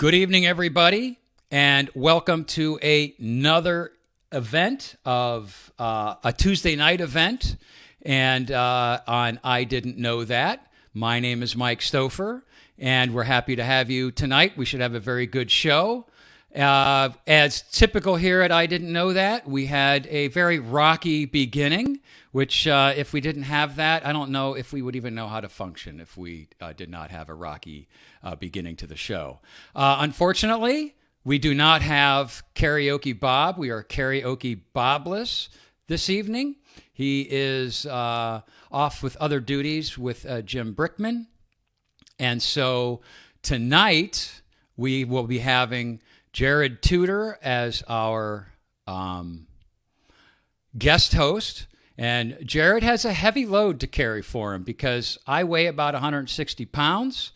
Good evening, everybody, and welcome to another event of a Tuesday night event, and on I Didn't Know That. My name is Mike Stouffer, and we're happy to have you tonight. We should have a very good show. As typical here at I Didn't Know That, we had a very rocky beginning, which if we didn't have that, I don't know if we would even know how to function if we did not have a rocky beginning to the show. Unfortunately, we do not have Karaoke Bob. We are Karaoke Bobless this evening. He is off with other duties with Jim Brickman. And so tonight, we will be having Jarrod Tudor as our guest host. And Jarrod has a heavy load to carry for him because I weigh about 160 pounds.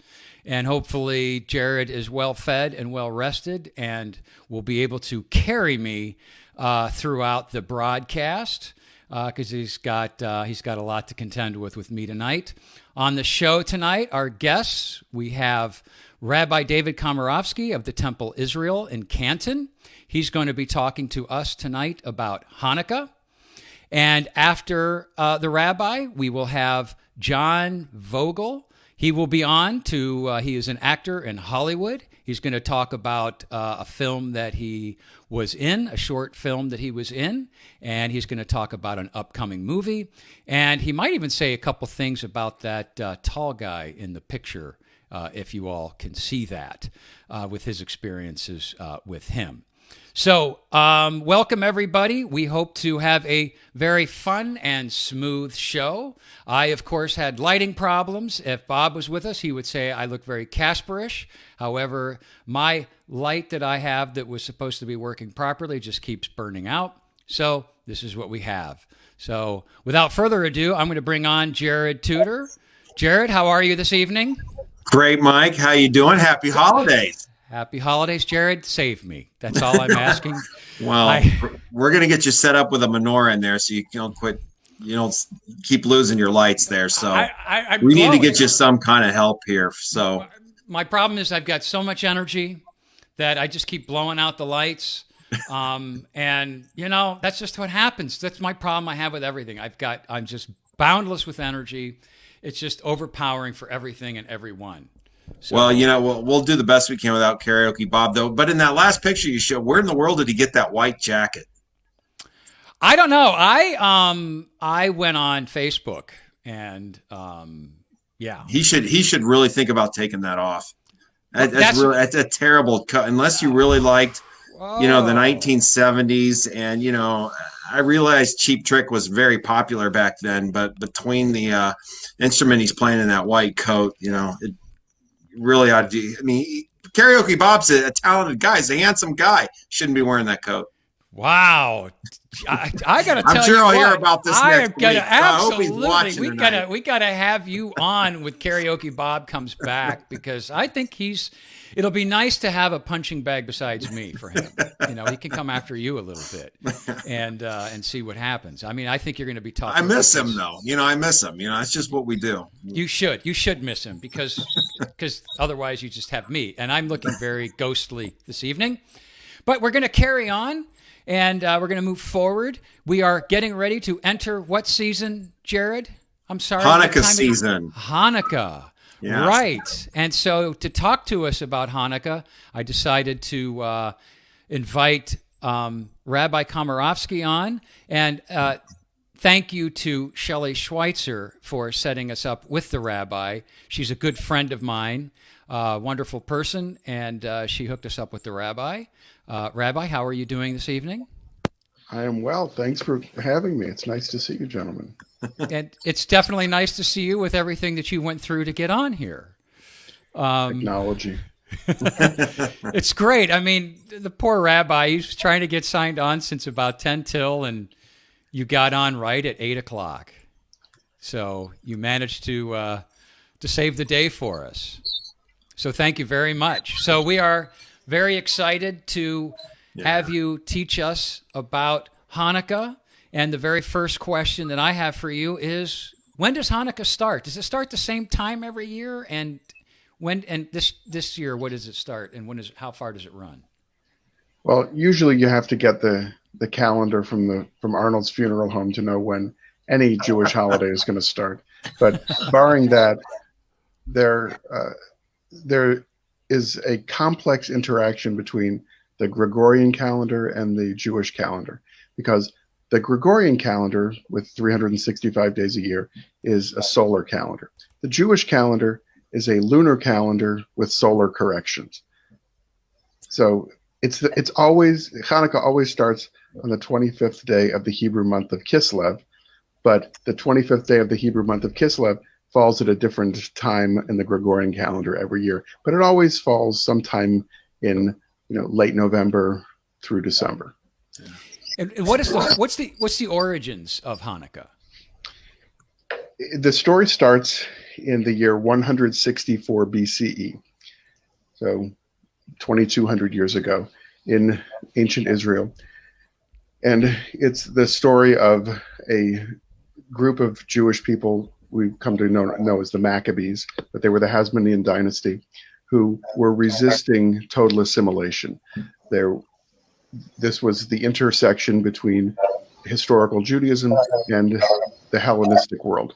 And hopefully Jarrod is well fed and well rested and will be able to carry me throughout the broadcast because he's got a lot to contend with me tonight. On the show tonight, our guests, we have Rabbi David Komerofsky of the Temple Israel in Canton. He's going to be talking to us tonight about Hanukkah. And after the rabbi, we will have John Vogel. He will be on he is an actor in Hollywood. He's going to talk about a film that he was in, a short film that he was in, and he's going to talk about an upcoming movie. And he might even say a couple things about that tall guy in the picture, if you all can see that, with his experiences with him. So, welcome everybody. We hope to have a very fun and smooth show. I, of course, had lighting problems. If Bob was with us, he would say I look very Casperish. However, my light that I have that was supposed to be working properly just keeps burning out. So, this is what we have. So, without further ado, I'm going to bring on Jarrod Tudor. Jarrod, how are you this evening? Great, Mike. How you doing? Happy holidays. Happy holidays, Jarrod. Save me. That's all I'm asking. Well, we're going to get you set up with a menorah in there so you don't quit. You don't keep losing your lights there. So we need to get you some kind of help here. So my problem is I've got so much energy that I just keep blowing out the lights. And that's just what happens. That's my problem I have with everything. I'm just boundless with energy. It's just overpowering for everything and everyone. So, well, we'll do the best we can without Karaoke Bob, though. But in that last picture you showed, where in the world did he get that white jacket? I don't know. I went on Facebook and he should really think about taking that off. That's a terrible cut. Unless you really liked, the 1970s, and I realized Cheap Trick was very popular back then. But between the instrument he's playing in that white coat, it really ought to. I mean, Karaoke Bob's a talented guy. He's a handsome guy. Shouldn't be wearing that coat. Wow. I got to tell you, I'm sure I'll hear about this next week. Absolutely. We got to have you on with Karaoke Bob comes back because I think it'll be nice to have a punching bag besides me for him. He can come after you a little bit and see what happens. I mean, I think you're going to be tough. I miss him though. I miss him. It's just what we do. You should miss him because otherwise you just have me, and I'm looking very ghostly this evening. But we're going to carry on. And we're going to move forward. We are getting ready to enter what season, Jarrod? I'm sorry. Hanukkah season. Hanukkah. Yes. Right. And so to talk to us about Hanukkah, I decided to invite Rabbi Komerofsky on. And thank you to Shelley Schweitzer for setting us up with the rabbi. She's a good friend of mine, wonderful person, and she hooked us up with the rabbi. Rabbi, how are you doing this evening? I am well. Thanks for having me. It's nice to see you, gentlemen. And it's definitely nice to see you with everything that you went through to get on here. Technology. It's great. I mean, the poor rabbi, he's trying to get signed on since about 10 till, and you got on right at 8 o'clock. So you managed to save the day for us. So thank you very much. So we are very excited to have you teach us about Hanukkah. And the very first question that I have for you is, when does Hanukkah start? Does it start the same time every year? And When and this year, what does it start, and how far does it run? Well, usually you have to get the calendar from Arnold's funeral home to know when any Jewish holiday is going to start. But barring that, there is a complex interaction between the Gregorian calendar and the Jewish calendar, because the Gregorian calendar, with 365 days a year, is a solar calendar. The Jewish calendar is a lunar calendar with solar corrections. So Hanukkah always starts on the 25th day of the Hebrew month of Kislev, but the 25th day of the Hebrew month of Kislev falls at a different time in the Gregorian calendar every year. But it always falls sometime in late November through December. And what's the origins of Hanukkah? The story starts in the year 164 BCE, so 2,200 years ago in ancient Israel. And it's the story of a group of Jewish people we've come to know as the Maccabees, but they were the Hasmonean dynasty, who were resisting total assimilation. This was the intersection between historical Judaism and the Hellenistic world.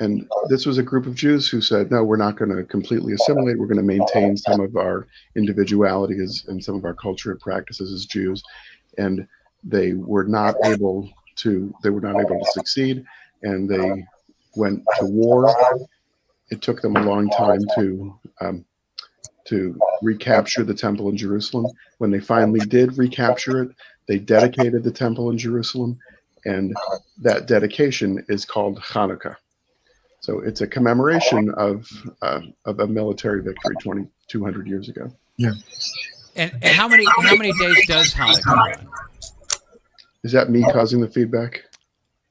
And this was a group of Jews who said, no, we're not going to completely assimilate. We're going to maintain some of our individuality and some of our culture and practices as Jews. And they were not able to succeed, and they went to war. It took them a long time to recapture the temple in Jerusalem. When they finally did recapture it, they dedicated the temple in Jerusalem, and that dedication is called Hanukkah. So it's a commemoration of a military victory 2,200 years ago. Yeah. And how many days does Hanukkah run? Is that me causing the feedback?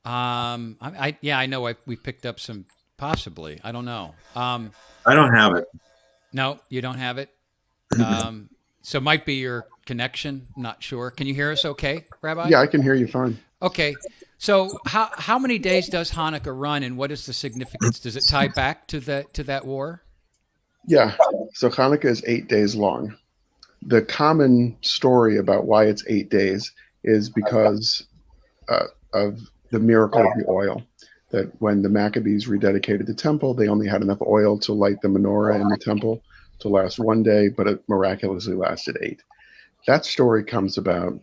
I know we picked up some, possibly. I don't know. I don't have it. No, you don't have it. So it might be your connection. I'm not sure. Can you hear us okay, Rabbi? Yeah, I can hear you fine. Okay. So how many days does Hanukkah run, and what is the significance? Does it tie back to that war? Yeah. So Hanukkah is 8 days long. The common story about why it's 8 days is because of the miracle of the oil. That when the Maccabees rededicated the temple, they only had enough oil to light the menorah in the temple to last 1 day, but it miraculously lasted 8. That story comes about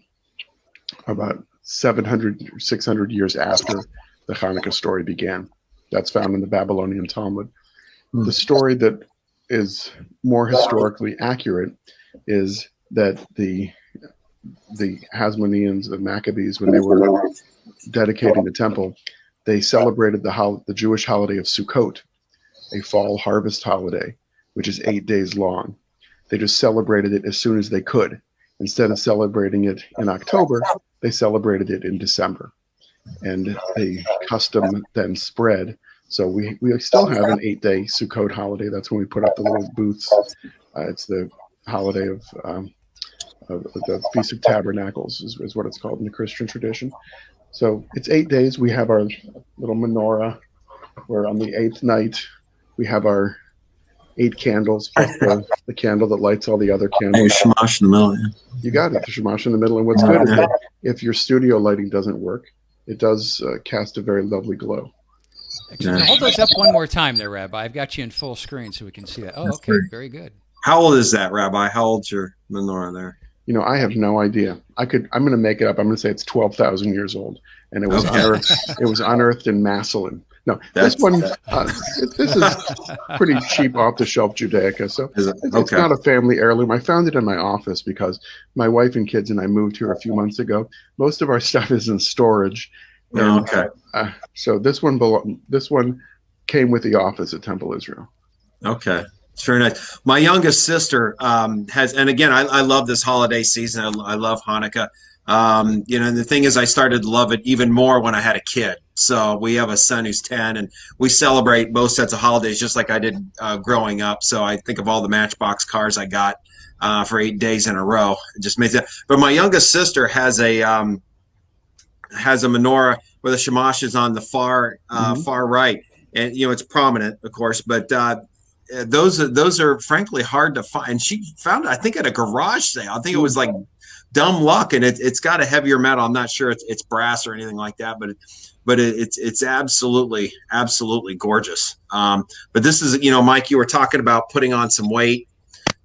700, 600 years after the Hanukkah story began. That's found in the Babylonian Talmud. The story that is more historically accurate is that the Hasmoneans, the Maccabees, when they were dedicating the temple, they celebrated the Jewish holiday of Sukkot, a fall harvest holiday, which is 8 days long. They just celebrated it as soon as they could. Instead of celebrating it in October, they celebrated it in December. And the custom then spread. So we still have an 8-day Sukkot holiday. That's when we put up the little booths. It's the holiday of the Feast of Tabernacles is what it's called in the Christian tradition. So it's 8 days. We have our little menorah, where on the 8th night we have our 8 candles, plus the candle that lights all the other candles. Shamash in the middle. Yeah. You got it, the shamash in the middle. And what's good is that if your studio lighting doesn't work, it does cast a very lovely glow. Excellent. Hold those up one more time there, Rabbi. I've got you in full screen so we can see that. Oh, okay. Very good. How old is that, Rabbi? How old's your menorah there? I have no idea. I'm going to make it up. I'm going to say it's 12,000 years old, and it was unearthed. It was unearthed in Massillon. No, this is pretty cheap, off-the-shelf Judaica. So it's not a family heirloom. I found it in my office because my wife and kids and I moved here a few months ago. Most of our stuff is in storage. And, so this one came with the office at Temple Israel. Okay. It's very nice. My youngest sister has, and again, I love this holiday season. I love Hanukkah. And the thing is, I started to love it even more when I had a kid. So we have a son who's 10, and we celebrate both sets of holidays just like I did growing up. So I think of all the Matchbox cars I got for 8 days in a row. It just makes it. But my youngest sister has a menorah where the shamash is on the far right, and it's prominent, of course, but those are frankly hard to find. And she found it, I think, at a garage sale. I think it was like dumb luck, and it's got a heavier metal. I'm not sure it's brass or anything like that, but it's absolutely gorgeous. But this is, Mike, you were talking about putting on some weight,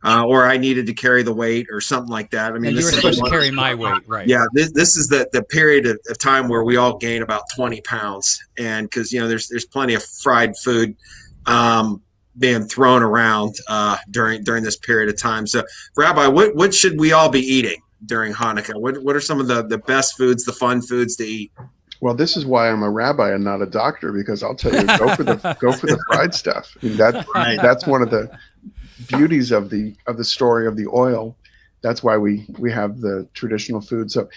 or I needed to carry the weight or something like that. I mean, you were supposed to carry my weight, right? Yeah, this is the period of time where we all gain about 20 pounds, and because there's plenty of fried food being thrown around during this period of time. So, Rabbi, what should we all be eating during Hanukkah? What are some of the best foods, the fun foods to eat? Well, this is why I'm a rabbi and not a doctor, because I'll tell you, go for the fried stuff. I mean, that's one of the beauties of the story of the oil. That's why we have the traditional food. So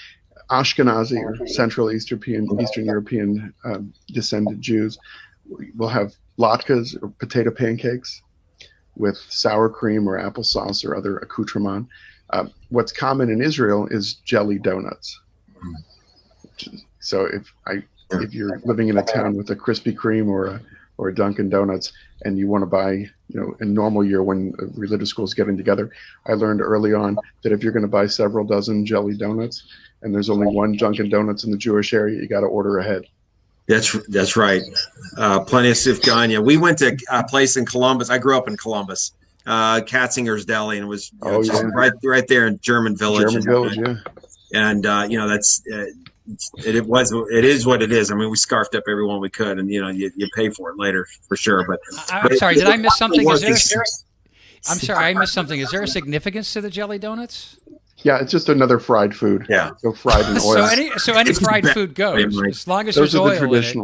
Ashkenazi, or Central Eastern European descended Jews, will have latkes, or potato pancakes, with sour cream or applesauce or other accoutrement. What's common in Israel is jelly donuts. So if you're living in a town with a Krispy Kreme or a Dunkin' Donuts, and you want to buy, in a normal year when religious schools getting together, I learned early on that if you're going to buy several dozen jelly donuts and there's only one Dunkin' Donuts in the Jewish area, you got to order ahead. That's right. Plenty of sifgania. We went to a place in Columbus. I grew up in Columbus, Katzinger's Deli, and it was right there in German Village. Yeah. And that's it is what it is. I mean, we scarfed up everyone we could, and you pay for it later for sure. But I'm sorry, did I miss something? I'm sorry, I missed something. Is there a significance to the jelly donuts? Yeah, it's just another fried food. Yeah, so fried in oil. so any fried food goes, as long as there's oil in it.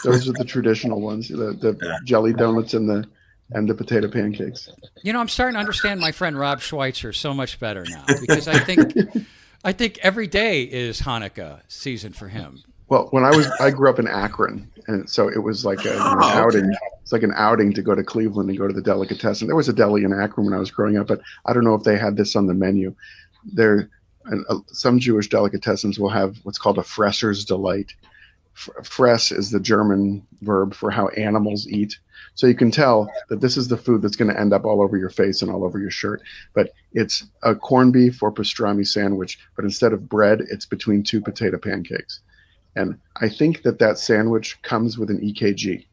Those are the traditional ones. The jelly donuts and the potato pancakes. I'm starting to understand my friend Rob Schweitzer so much better now, because I think every day is Hanukkah season for him. Well, I grew up in Akron, and so it was like an outing. It's like an outing to go to Cleveland and go to the delicatessen. There was a deli in Akron when I was growing up, but I don't know if they had this on the menu. Some Jewish delicatessens will have what's called a fresser's delight. Fress is the German verb for how animals eat. So you can tell that this is the food that's going to end up all over your face and all over your shirt. But it's a corned beef or pastrami sandwich, but instead of bread, it's between two potato pancakes. And I think that sandwich comes with an EKG.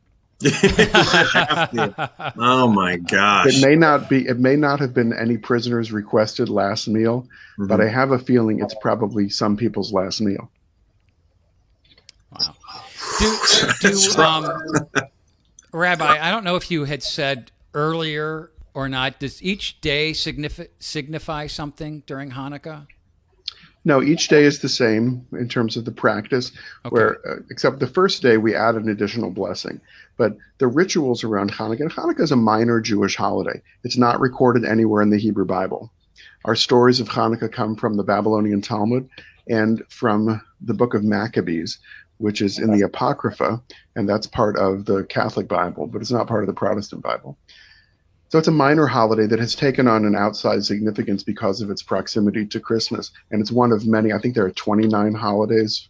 Oh my gosh. It may not have been any prisoner's requested last meal, but I have a feeling it's probably some people's last meal. Wow. Rabbi, I don't know if you had said earlier or not, does each day signify something during Hanukkah? No, each day is the same in terms of the practice, where except the first day we add an additional blessing. But the rituals around Hanukkah is a minor Jewish holiday. It's not recorded anywhere in the Hebrew Bible. Our stories of Hanukkah come from the Babylonian Talmud and from the book of Maccabees, which is in the Apocrypha, and that's part of the Catholic Bible, but it's not part of the Protestant Bible. So it's a minor holiday that has taken on an outsized significance because of its proximity to Christmas. And it's one of many, I think there are 29 holidays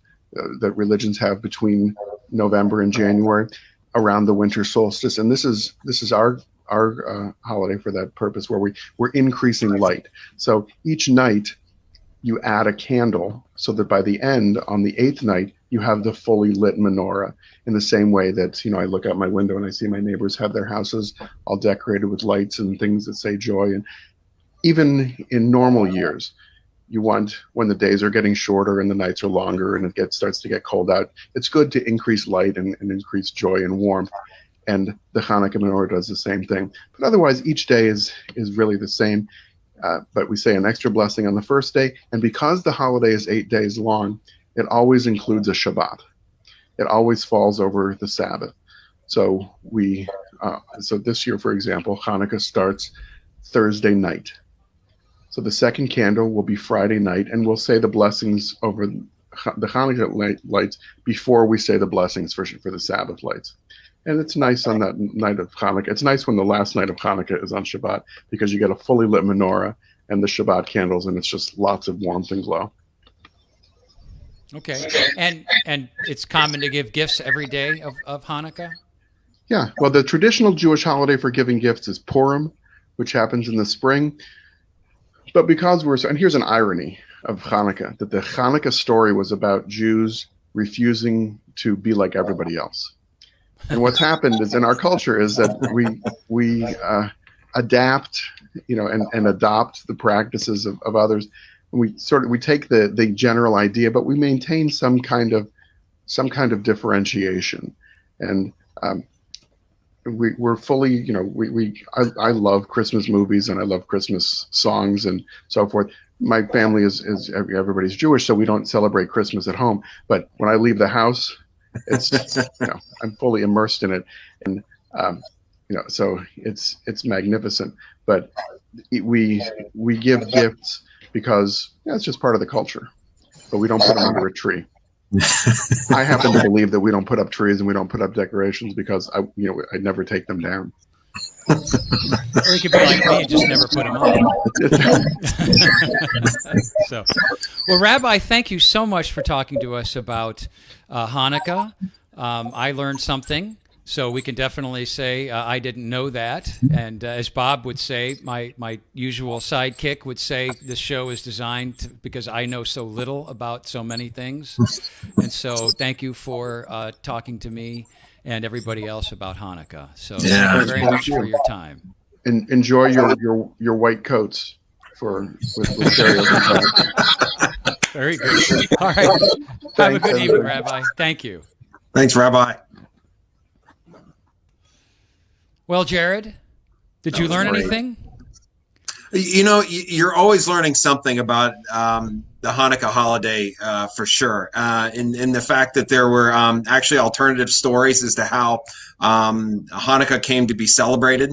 that religions have between November and January around the winter solstice. And this is our holiday for that purpose, where we're increasing light. So each night you add a candle so that by the end, on the 8th night, you have the fully lit menorah, in the same way that, I look out my window and I see my neighbors have their houses all decorated with lights and things that say joy. And even in normal years, you want, when the days are getting shorter and the nights are longer and it starts to get cold out, it's good to increase light and increase joy and warmth. And the Hanukkah menorah does the same thing. But otherwise, each day is really the same. But we say an extra blessing on the first day. And because the holiday is 8 days long, it always includes a Shabbat. It always falls over the Sabbath. So so this year, for example, Hanukkah starts Thursday night. So the second candle will be Friday night, and we'll say the blessings over the Hanukkah lights before we say the blessings for the Sabbath lights. And it's nice on that night of Hanukkah. It's nice when the last night of Hanukkah is on Shabbat, because you get a fully lit menorah and the Shabbat candles, and it's just lots of warmth and glow. Okay. And it's common to give gifts every day of Hanukkah? Yeah, well, the traditional Jewish holiday for giving gifts is Purim, which happens in the spring. But because and here's an irony of Hanukkah, that the Hanukkah story was about Jews refusing to be like everybody else. And what's happened is in our culture is that we adapt, and adopt the practices of others. And we take the general idea, but we maintain some kind of differentiation. And we're fully, I love Christmas movies and I love Christmas songs and so forth. My family is everybody's Jewish, so we don't celebrate Christmas at home. But when I leave the house, it's I'm fully immersed in it, and so it's magnificent. But we give gifts because it's just part of the culture, but we don't put them under a tree. I happen to believe that we don't put up trees and we don't put up decorations because I never take them down. Or you could be like me and just never put them on. So, well, Rabbi, thank you so much for talking to us about Hanukkah. I learned something, so we can definitely say I didn't know that. And as Bob would say, my usual sidekick would say, this show is designed because I know so little about so many things. And so thank you for talking to me and everybody else about Hanukkah. So thank you very much for your time. And enjoy your white coats with karaoke. Very good. All right. Have a good evening, Rabbi. Thank you. Thanks, Rabbi. Well, Jarrod, did you learn anything? You're always learning something about the Hanukkah holiday for sure. In the fact that there were actually alternative stories as to how Hanukkah came to be celebrated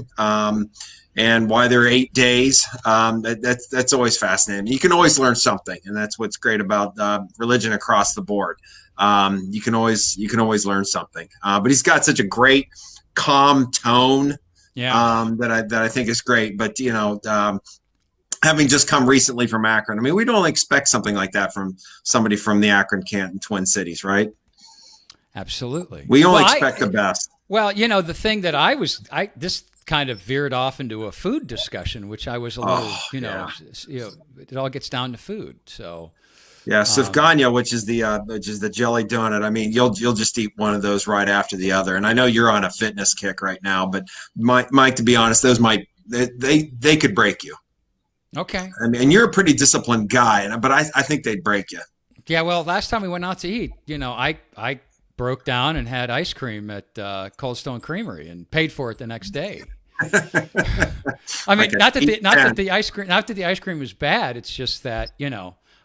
and why there are 8 days. That's always fascinating. You can always learn something, and that's what's great about religion across the board. You can always learn something. But he's got such a great calm tone that I think is great. But having just come recently from Akron, I mean, we don't expect something like that from somebody from the Akron, Canton, Twin Cities, right? Absolutely. We only expect the best. Well, the thing that this kind of veered off into a food discussion, which I was a little, it all gets down to food. So. Yeah, sufganya, which is the jelly donut. I mean, you'll just eat one of those right after the other. And I know you're on a fitness kick right now, but Mike, to be honest, those they could break you. Okay. I mean, and you're a pretty disciplined guy, but I think they'd break you. Yeah. Well, last time we went out to eat, I broke down and had ice cream at Cold Stone Creamery and paid for it the next day. I mean, not that the ice cream was bad. It's just that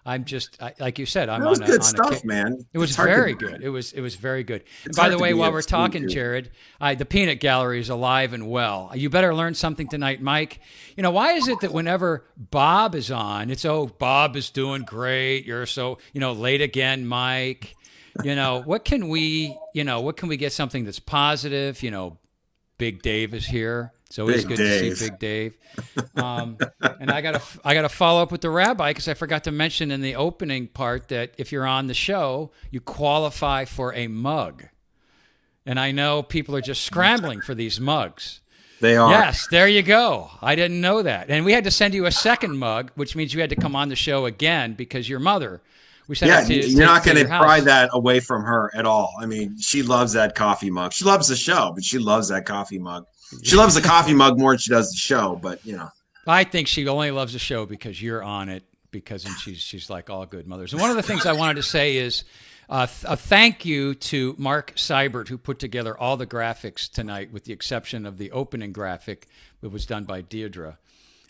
I'm just like you said. I'm on a good stuff, man. It was very good. It was very good. And by the way, while we're talking, Jarrod, the peanut gallery is alive and well. You better learn something tonight, Mike. Why is it that whenever Bob is on, it's Bob is doing great. You're so late again, Mike. What can we get something that's positive? Big Dave is here. It's always good to see Big Dave. And I gotta follow up with the rabbi because I forgot to mention in the opening part that if you're on the show, you qualify for a mug. And I know people are just scrambling for these mugs. They are. Yes, there you go. I didn't know that. And we had to send you a second mug, which means you had to come on the show again because your mother. You're not going to pry that away from her at all. I mean, she loves that coffee mug. She loves the show, but she loves that coffee mug. She loves the coffee mug more than she does the show, but I think she only loves the show because you're on it, and she's like all good mothers. And one of the things I wanted to say is a thank you to Mark Seibert, who put together all the graphics tonight, with the exception of the opening graphic that was done by Deirdre.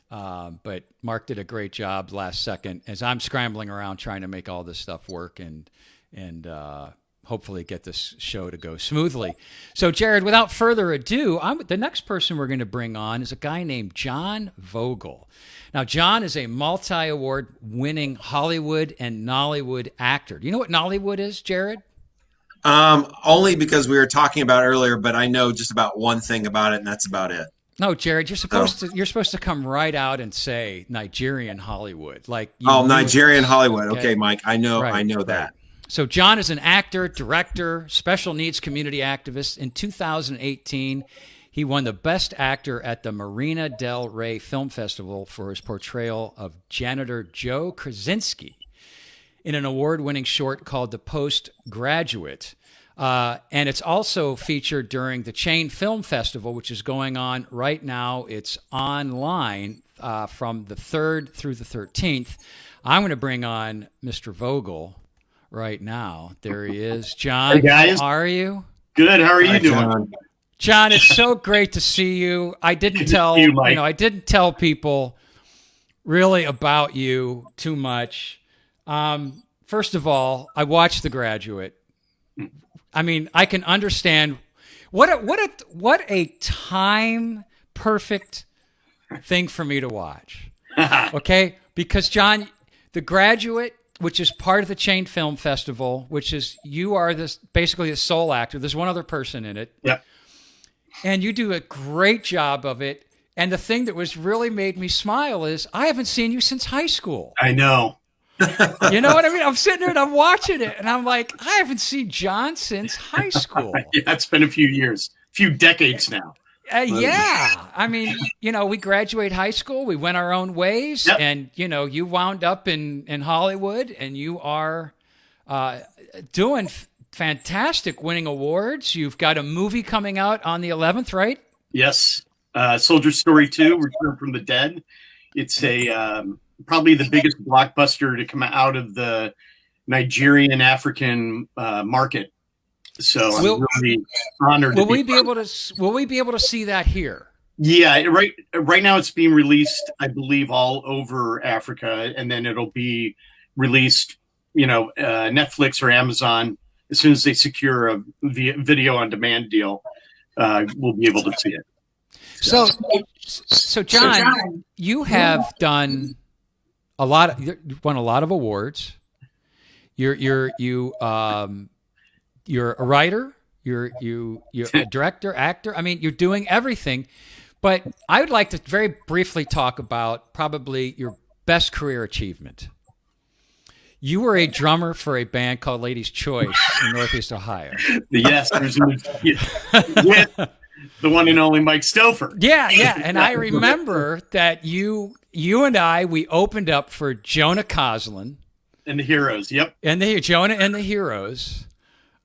But Mark did a great job last second as I'm scrambling around trying to make all this stuff work and hopefully get this show to go smoothly. So, Jarrod, without further ado, the next person we're going to bring on is a guy named John Vogel. Now, John is a multi-award winning Hollywood and Nollywood actor. Do you know what Nollywood is, Jarrod? Only because we were talking about it earlier, but I know just about one thing about it, and that's about it. No, Jarrod, you're supposed to come right out and say Nigerian Hollywood, Nigerian Hollywood. Okay, Mike, I know that. So John is an actor, director, special needs community activist. In 2018, he won the Best Actor at the Marina del Rey Film Festival for his portrayal of janitor Joe Krasinski in an award-winning short called The Postgraduate. And it's also featured during the Chain Film Festival, which is going on right now. It's online from the 3rd through the 13th. I'm going to bring on Mr. Vogel right now. There he is. John, hey guys. How are you? Good. How are you doing? John, it's so great to see you. I didn't tell I didn't tell people really about you too much. First of all, I watched The Graduate. I mean, I can understand what a time perfect thing for me to watch. Okay, because John, The Graduate, which is part of the Chain Film Festival, which is you are basically the sole actor. There's one other person in it. Yeah. And you do a great job of it. And the thing that was really made me smile is I haven't seen you since high school. I know. You know what I mean? I'm sitting there and I'm watching it and I'm like, I haven't seen John since high school. Yeah, it's been a few years, a few decades now. Yeah. I mean, we graduate high school, we went our own ways. Yep. And, you wound up in Hollywood and you are doing fantastic, winning awards. You've got a movie coming out on the 11th, right? Yes. Soldier Story 2, Return from the Dead. It's probably the biggest blockbuster to come out of the Nigerian African market. So I'm really honored. Will we be able to see that here? Yeah, right now it's being released, I believe, all over Africa, and then it'll be released, Netflix or Amazon as soon as they secure a video on demand deal. We'll be able to see it. So John, you have done you've won a lot of awards. You're a writer. You're a director, actor. I mean, you're doing everything. But I would like to very briefly talk about probably your best career achievement. You were a drummer for a band called Ladies' Choice in Northeast Ohio. Yes, with the one and only Mike Stouffer. Yeah. And I remember that you and we opened up for Jonah Coslin. And the Heroes, yep. And Jonah and the Heroes.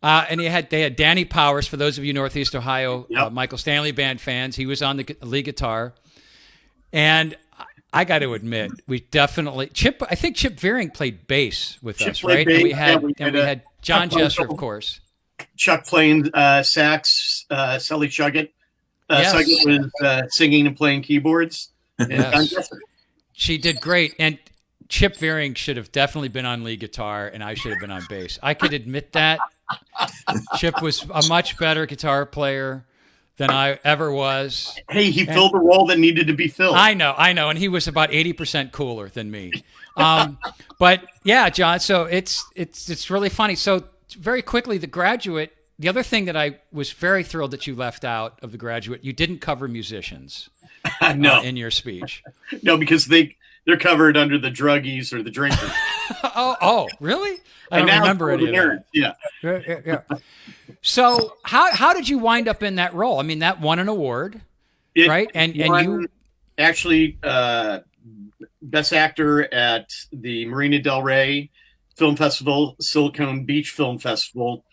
And they had Danny Powers, for those of you Northeast Ohio, yep. Michael Stanley Band fans. He was on the lead guitar. And I got to admit, we definitely I think Chip Veering played bass with us, right? Bass, and we had John Jesser, of course. Chuck playing sax, Sally Shuggett. Yes. Shuggett was singing and playing keyboards. Yes. She did great. And Chip Veering should have definitely been on lead guitar, and I should have been on bass. I could admit that. Chip was a much better guitar player than I ever was. Hey, he filled the role that needed to be filled. I know, and he was about 80% cooler than me. But yeah, John. So it's really funny. So very quickly, The Graduate. The other thing that I was very thrilled that you left out of The Graduate, you didn't cover musicians. No, in your speech. No, because they're covered under the druggies or the drinkers. oh, really? I don't remember any of that. Yeah. So how did you wind up in that role? I mean, that won an award, right? And you actually best actor at the Marina del Rey Film Festival, Silicon Beach Film Festival,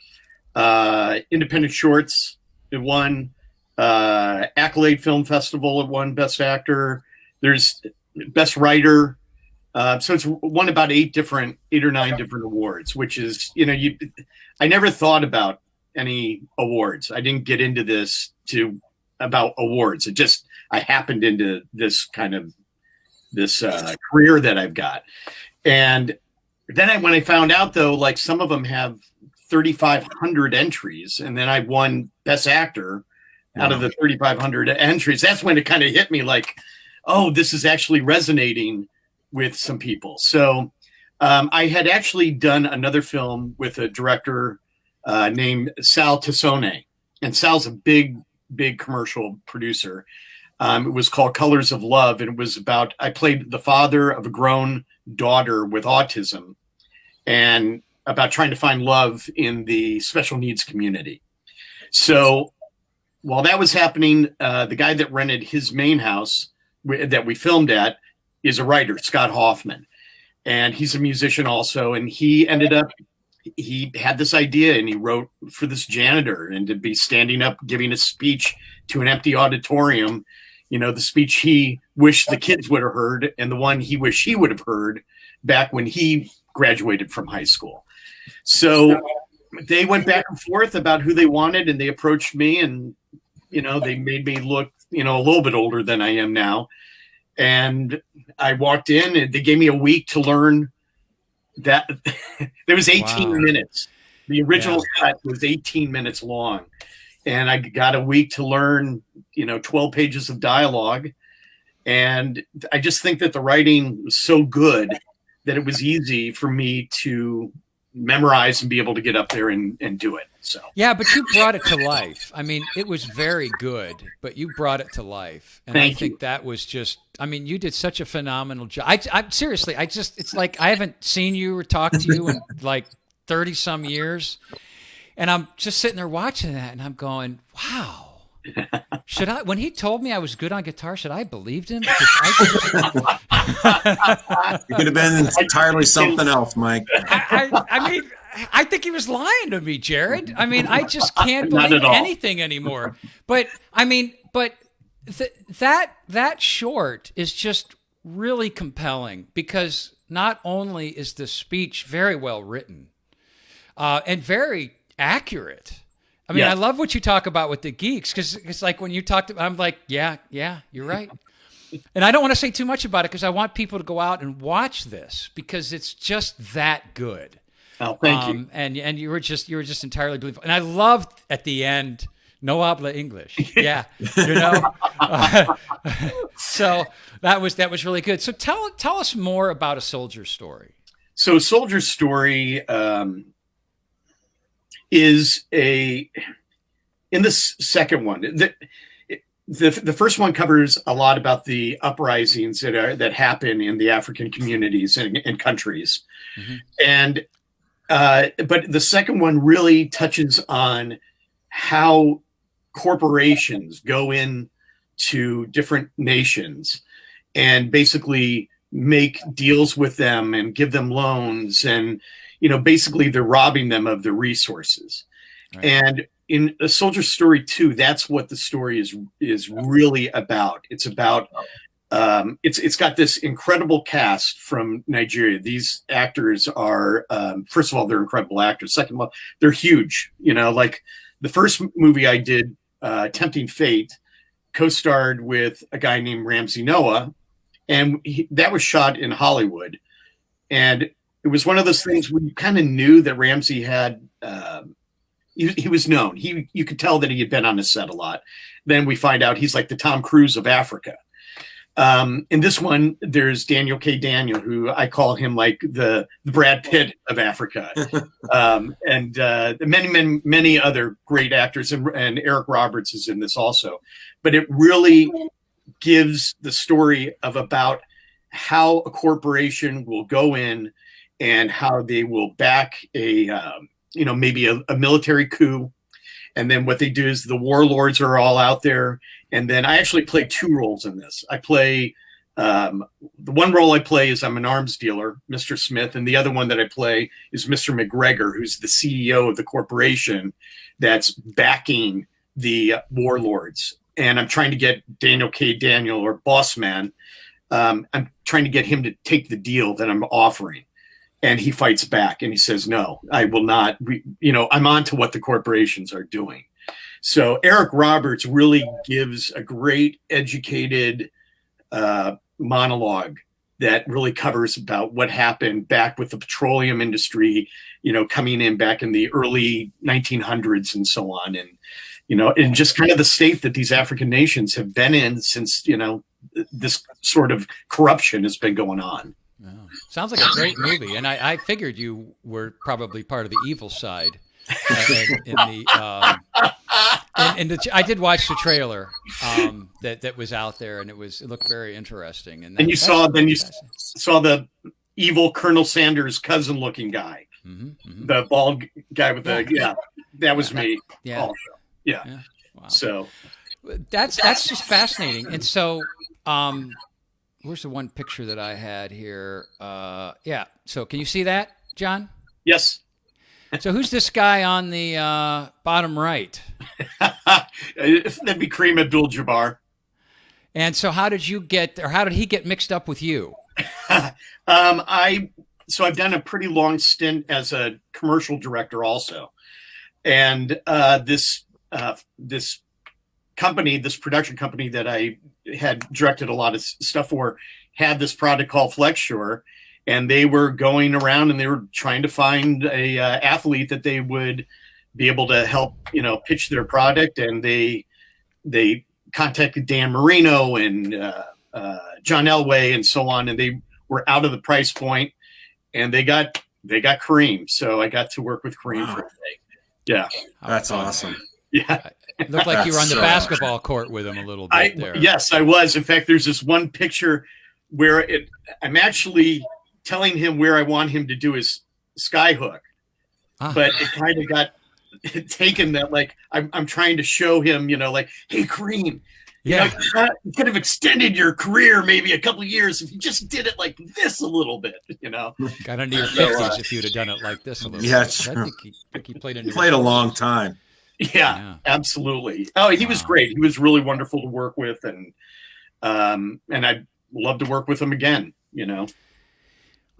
Independent Shorts. It won Accolade Film Festival. It won Best Actor. There's Best Writer. So it's won about 8 or 9 different awards, which is, I never thought about any awards. I didn't get into this about awards. I happened into this kind of career that I've got. And then when I found out though, like some of them have 3,500 entries, and then I won Best Actor out of the 3,500 entries. That's when it kind of hit me like, oh, this is actually resonating with some people. So I had actually done another film with a director named Sal Tassone. And Sal's a big commercial producer. It was called Colors of Love. And it was about, I played the father of a grown daughter with autism. And about trying to find love in the special needs community. So while that was happening, the guy that rented his main house that we filmed at is a writer, Scott Hoffman. And he's a musician also. And he had this idea, and he wrote for this janitor, and to be standing up, giving a speech to an empty auditorium, the speech he wished the kids would have heard and the one he wished he would have heard back when he graduated from high school. So they went back and forth about who they wanted, and they approached me, and, they made me look, a little bit older than I am now. And I walked in, and they gave me a week to learn that. There was 18 minutes. The original cut was 18 minutes long. And I got a week to learn, 12 pages of dialogue. And I just think that the writing was so good that it was easy for me to memorize and be able to get up there and do it. So yeah, but you brought it to life. I mean, it was very good, but you brought it to life. And I think that was just, you did such a phenomenal job. I'm seriously, it's like I haven't seen you or talked to you in like 30 some years. And I'm just sitting there watching that, and I'm going, wow. When he told me I was good on guitar, should I have believed him? You could have been entirely something else, Mike. I think he was lying to me, Jarrod. I just can't believe anything anymore. But that short is just really compelling, because not only is the speech very well written and very accurate. I love what you talk about with the geeks, because it's like when you talked about, I'm like, yeah, you're right. And I don't want to say too much about it, because I want people to go out and watch this, because it's just that good. Oh, thank you. And you were just entirely believable. And I loved at the end, no habla English. Yeah, so that was really good. So tell us more about A Soldier's Story. So A Soldier's Story is in the second one. The first one covers a lot about the uprisings that happen in the African communities and countries, and but the second one really touches on how corporations go into different nations and basically make deals with them and give them loans, and basically they're robbing them of their resources. Right. And in A Soldier's Story 2, that's what the story is really about. It's about it's got this incredible cast from Nigeria. These actors are first of all, they're incredible actors. Second of all, they're huge. Like the first movie I did, Tempting Fate, co-starred with a guy named Ramsey Noah, and that was shot in Hollywood. And it was one of those things where you kind of knew that Ramsey had, he was known. You could tell that he had been on the set a lot. Then we find out he's like the Tom Cruise of Africa. In this one, there's Daniel K. Daniel, who I call him like the Brad Pitt of Africa. And many other great actors, and Eric Roberts is in this also. But it really gives the story of about how a corporation will go in and how they will back maybe a military coup. And then what they do is the warlords are all out there. And then I actually play two roles in this. I play, the one role I play is I'm an arms dealer, Mr. Smith. And the other one that I play is Mr. McGregor, who's the CEO of the corporation that's backing the warlords. And I'm trying to get Daniel K. Daniel, or Boss Man. I'm trying to get him to take the deal that I'm offering. And he fights back and he says, no, I will not. I'm on to what the corporations are doing. So Eric Roberts really gives a great educated monologue that really covers about what happened back with the petroleum industry, coming in back in the early 1900s and so on. And, and just kind of the state that these African nations have been in since, this sort of corruption has been going on. Oh, sounds like a great movie, and I figured you were probably part of the evil side. I did watch the trailer that was out there, and it looked very interesting. And you saw the evil Colonel Sanders' cousin-looking guy. The bald guy with that was me. Yeah. Also. Yeah. Wow. So that's just fascinating. And so, where's the one picture that I had here? Yeah. So can you see that, John? Yes. So who's this guy on the bottom right? That'd be Kareem Abdul-Jabbar. And so how did he get mixed up with you? I've done a pretty long stint as a commercial director also. And this production company that I had directed a lot of stuff for had this product called FlexSure. And they were going around and they were trying to find a athlete that they would be able to help, pitch their product. And they contacted Dan Marino and John Elway and so on. And they were out of the price point, and they got Kareem. So I got to work with Kareem for a day. Yeah, that's awesome. Yeah, it looked like you were on the basketball court with him a little bit there. Yes, I was. In fact, there's this one picture where I'm actually telling him where I want him to do his skyhook, but it kind of got taken that like I'm trying to show him, hey, Kareem, you could have extended your career maybe a couple of years if you just did it like this a little bit, Got into your 50s if you'd have done it like this a little bit. Yeah, true. I think he played a long time. Yeah, absolutely. Oh, he was great. He was really wonderful to work with, and I'd love to work with him again,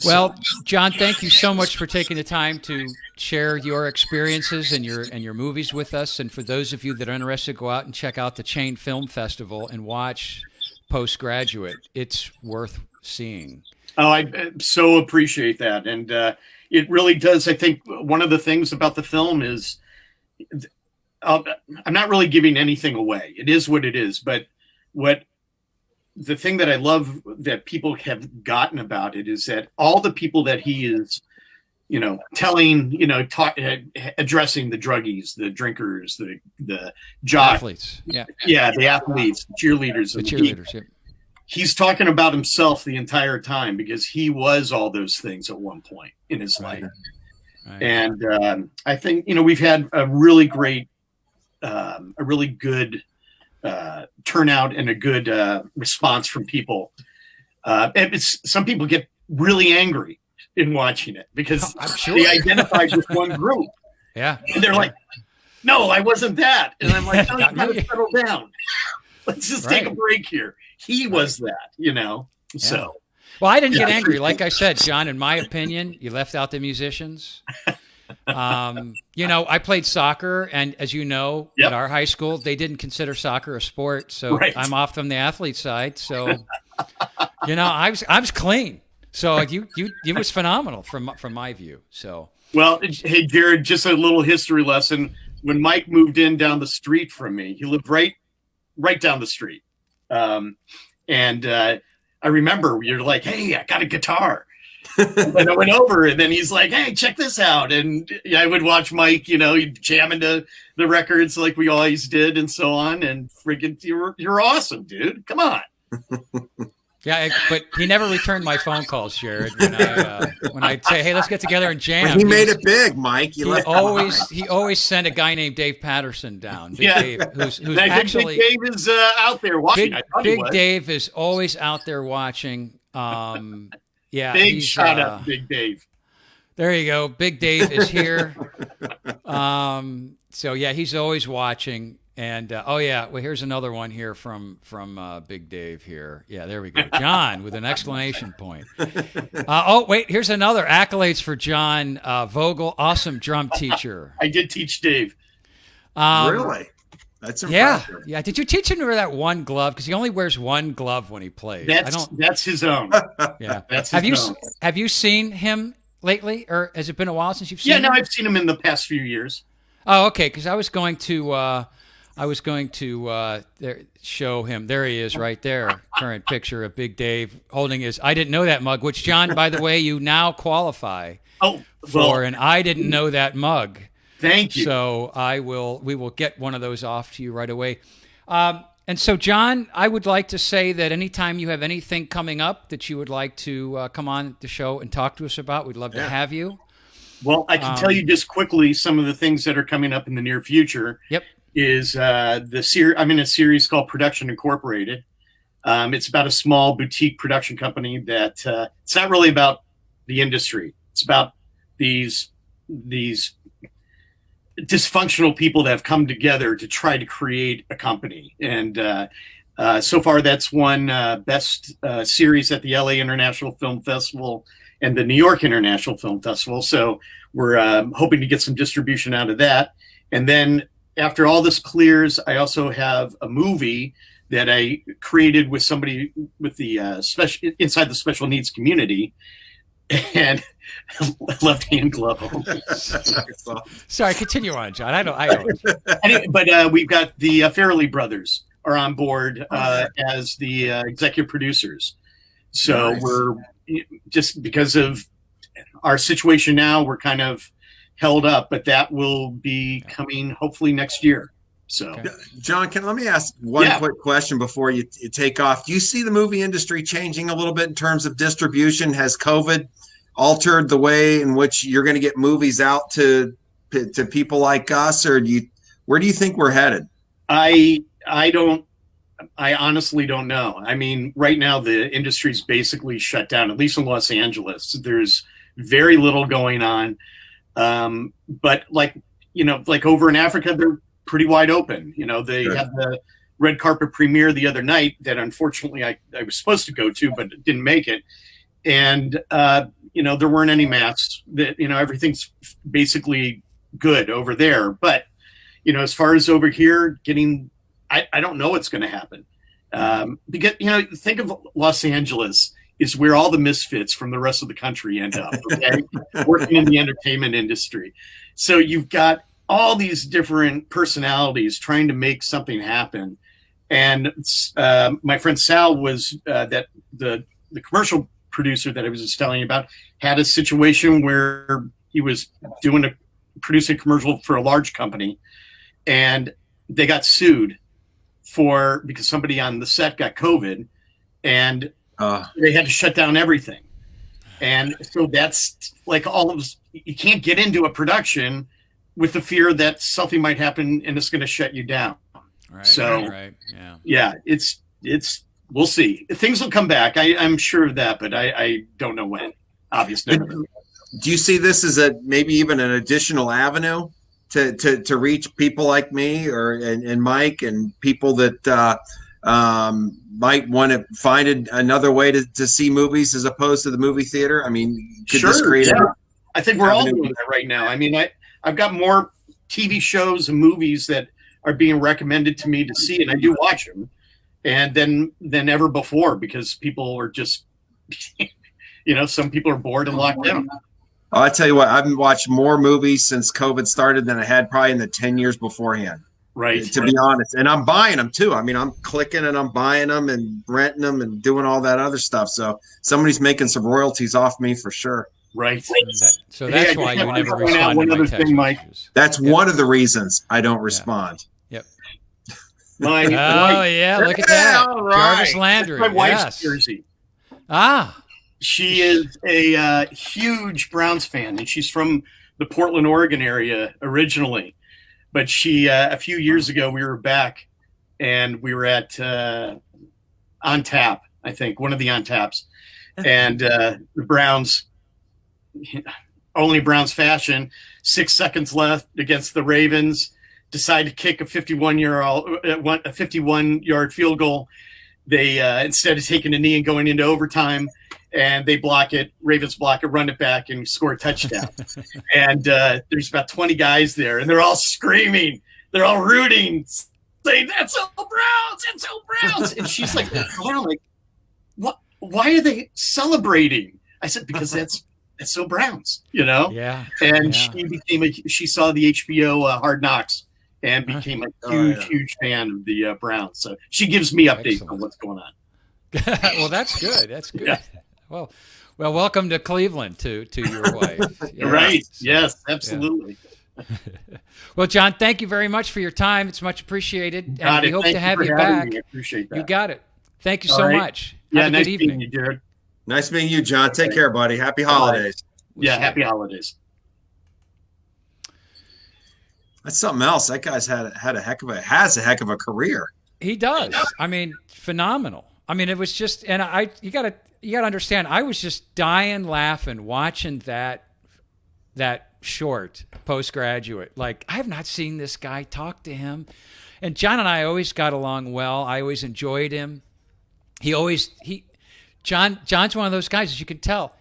Well, John, thank you so much for taking the time to share your experiences and your movies with us. And for those of you that are interested, go out and check out the Chain Film Festival and watch Postgraduate. It's worth seeing. Oh, I so appreciate that. And it really does. I think one of the things about the film is I'm not really giving anything away. It is what it is. But the thing that I love that people have gotten about it is that all the people that he is, telling, addressing the druggies, the drinkers, the athletes, the athletes, the cheerleaders, he's talking about himself the entire time because he was all those things at one point in his life. Right. And I think we've had a really great, a really good turnout and a good response from people. Some people get really angry in watching it because they identified with one group. Yeah. And they're like, no, I wasn't that. And I'm like, no, you gotta settle down. Let's just take a break here. He was that, so. Well, I didn't get angry. Like I said, John, in my opinion, you left out the musicians. I played soccer, and as you know, at our high school, they didn't consider soccer a sport. So I'm off from the athlete side. So, I was clean. So you was phenomenal from my view. So, well, hey, Jarrod, just a little history lesson. When Mike moved in down the street from me, he lived right down the street. And I remember you're like, hey, I got a guitar. And I went over, and then he's like, hey, check this out. And I would watch Mike, he'd jam into the records like we always did and so on. And freaking, you're awesome, dude. Come on. Yeah, but he never returned my phone calls, Jarrod. When I'd say, hey, let's get together and jam. He made it big, Mike. He always sent a guy named Dave Patterson down. Dave, who's actually Big Dave is out there watching. Big Dave is always out there watching. Big shout out, Big Dave. There you go. Big Dave is here. So he's always watching. And here's another one here from Big Dave here. Yeah, there we go. John with an exclamation point. Here's another accolades for John Vogel, awesome drum teacher. I did teach Dave. Really? That's impressive. Yeah. Did you teach him to wear that one glove? Because he only wears one glove when he plays. That's his own. Yeah. That's have you seen him lately, or has it been a while since you've seen him? Yeah, no, I've seen him in the past few years. Oh, okay. Because I was going to show him. There he is, right there. Current picture of Big Dave holding his "I didn't know that" mug, which, John, by the way, you now qualify for, and I didn't know that mug. Thank you. So we will get one of those off to you right away. And so, John, I would like to say that anytime you have anything coming up that you would like to come on the show and talk to us about, we'd love to have you. Well, I can tell you just quickly some of the things that are coming up in the near future. Yep. Is I'm in a series called Production Incorporated. It's about a small boutique production company that it's not really about the industry. It's about these dysfunctional people that have come together to try to create a company. And so far, that's won best series at the LA International Film Festival and the New York International Film Festival. So we're hoping to get some distribution out of that. And then after all this clears, I also have a movie that I created with somebody with the inside the special needs community, and left-hand glove. Sorry, continue on, John. I don't. Anyway, but we've got the Farrelly brothers are on board as the executive producers. So nice. We're just because of our situation now, we're kind of held up, but that will be coming hopefully next year. So, John, let me ask one quick question before you take off. Do you see the movie industry changing a little bit in terms of distribution? Has COVID altered the way in which you're going to get movies out to people like us, or where do you think we're headed? I honestly don't know. I mean, right now the industry's basically shut down, at least in Los Angeles. There's very little going on. But like over in Africa, they're pretty wide open. They had the red carpet premiere the other night that unfortunately I was supposed to go to, but didn't make it. And, there weren't any masks. That everything's basically good over there. But, as far as over here I don't know what's going to happen. Because, think of Los Angeles is where all the misfits from the rest of the country end up, okay? Working in the entertainment industry. So you've got all these different personalities trying to make something happen. And my friend Sal was the commercial producer that I was just telling you about, had a situation where he was producing a commercial for a large company, and they got sued because somebody on the set got COVID, and they had to shut down everything. And so that's like all of us, you can't get into a production with the fear that something might happen and it's going to shut you down. Right. So right. Yeah, it's we'll see. Things will come back. I'm sure of that, but I don't know when, obviously. Do you see this as maybe even an additional avenue to reach people like me and Mike and people that might want to find another way to see movies as opposed to the movie theater? I mean, could this create I think we're all doing that right now. I mean, I've got more TV shows and movies that are being recommended to me to see, and I do watch them, and than ever before, because people are just, some people are bored and locked down. I tell you what, I've watched more movies since COVID started than I had probably in the 10 years beforehand. Right. To be honest. And I'm buying them too. I mean, I'm clicking and I'm buying them and renting them and doing all that other stuff. So somebody's making some royalties off me for sure. Right. So that's why you never respond to my text messages. That's one of the reasons I don't respond. Yep. Look at that. Right. Jarvis Landry. My wife's jersey. She is a huge Browns fan, and she's from the Portland, Oregon area originally. But she, a few years ago, we were back, and we were at On Tap, I think, one of the On Taps. And the Browns, only Browns fashion, 6 seconds left against the Ravens, decide to kick a 51-yard field goal. They, instead of taking a knee and going into overtime, and they block it, Ravens block it, run it back, and score a touchdown. And there's about 20 guys there, and they're all screaming. They're all rooting, saying, "That's so Browns! That's so Browns!" And she's like, "What? Why are they celebrating?" I said, "Because that's so Browns, Yeah. And she saw the HBO Hard Knocks and became a huge fan of the Browns. So she gives me updates on what's going on. Well, that's good. That's good. Yeah. Well, welcome to Cleveland to your wife. Yeah. Right. So, yes, absolutely. Yeah. Well, John, thank you very much for your time. It's much appreciated. And we hope to have you back. I appreciate that. You got it. Thank you so much. Yeah, have a nice good evening. Meeting you, Jarrod. Nice meeting you, John. Take care, buddy. Happy holidays. Yeah, happy holidays. That's something else. That guy's has a heck of a career. He does. I mean, phenomenal. I mean, it was just, and you gotta understand. I was just dying laughing watching that short postgraduate. Like, I have not seen this guy, talk to him, and John and I always got along well. I always enjoyed him. John's one of those guys, as you can tell.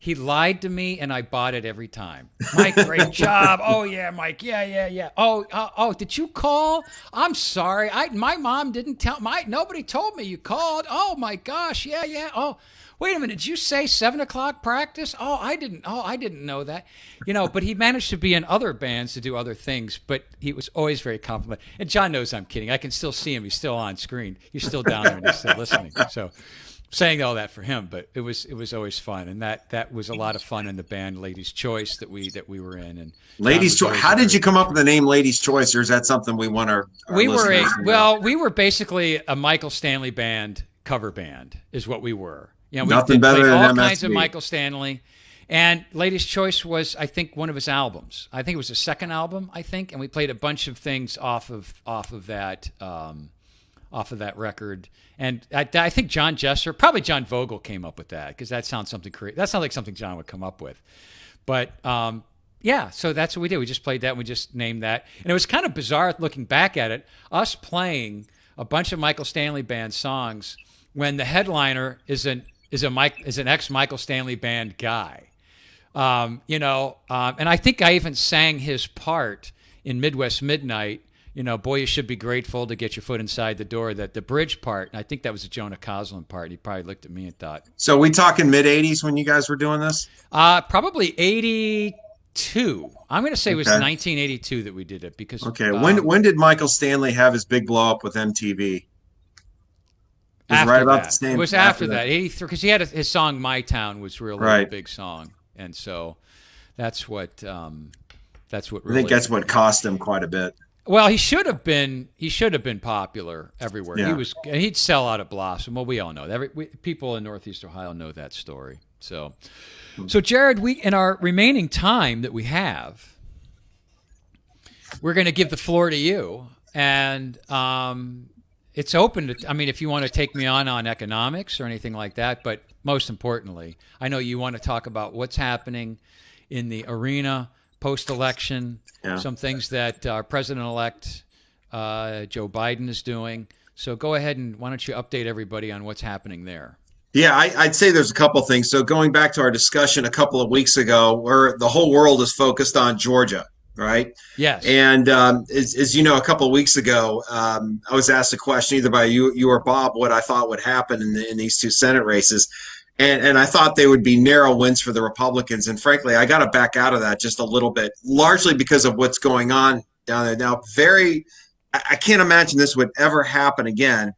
He lied to me, and I bought it every time. Mike, great job. Oh, yeah, Mike. Yeah. Oh, did you call? I'm sorry. My mom didn't tell. Nobody told me you called. Oh, my gosh. Yeah. Oh, wait a minute. Did you say 7 o'clock practice? Oh, I didn't know that. But he managed to be in other bands to do other things, but he was always very complimentary. And John knows I'm kidding. I can still see him. He's still on screen. He's still down there and he's still listening. So, saying all that for him, but it was always fun, and that was a lot of fun in the band Ladies' Choice that we were in. And Ladies' Choice. How did you come up with the name Ladies' Choice, or is that something we want our we were basically a Michael Stanley band cover band, is what we were. Nothing better than all MSB. Kinds of Michael Stanley, and Ladies' Choice was, I think, one of his albums. I think it was the second album. I think, and we played a bunch of things off of that record. And I think John Jesser, probably John Vogel, came up with that, because that sounds something creative. That sounds like something John would come up with. But so that's what we did. We just played that, and we just named that. And it was kind of bizarre looking back at it, us playing a bunch of Michael Stanley band songs when the headliner is an ex-Michael Stanley band guy. And I think I even sang his part in Midwest Midnight. Boy, you should be grateful to get your foot inside the door. That the bridge part, and I think that was a Jonah Coslin part. He probably looked at me and thought. So we talking mid '80s when you guys were doing this? Probably '82. I'm going to say it was 1982 that we did it, because. Okay, when did Michael Stanley have his big blow up with MTV? After that. It was after that, '83, because he had his song "My Town" was really a big song, and so that's what. Really, I think that's what cost him quite a bit. Well, he should have been popular everywhere. Yeah. He'd sell out at Blossom. Well, we all know that. People in Northeast Ohio know that story. So Jarrod, in our remaining time that we have, we're going to give the floor to you, and it's open to. I mean, if you want to take me on economics or anything like that, but most importantly, I know you want to talk about what's happening in the arena post-election. Yeah. Some things that our president-elect Joe Biden is doing. So go ahead, and why don't you update everybody on what's happening there? Yeah, I'd say there's a couple things. So going back to our discussion a couple of weeks ago, where the whole world is focused on Georgia, right? Yes. And as you know, a couple of weeks ago, I was asked a question either by you or Bob what I thought would happen in these two Senate races. And I thought they would be narrow wins for the Republicans. And frankly, I got to back out of that just a little bit, largely because of what's going on down there now. I can't imagine this would ever happen again.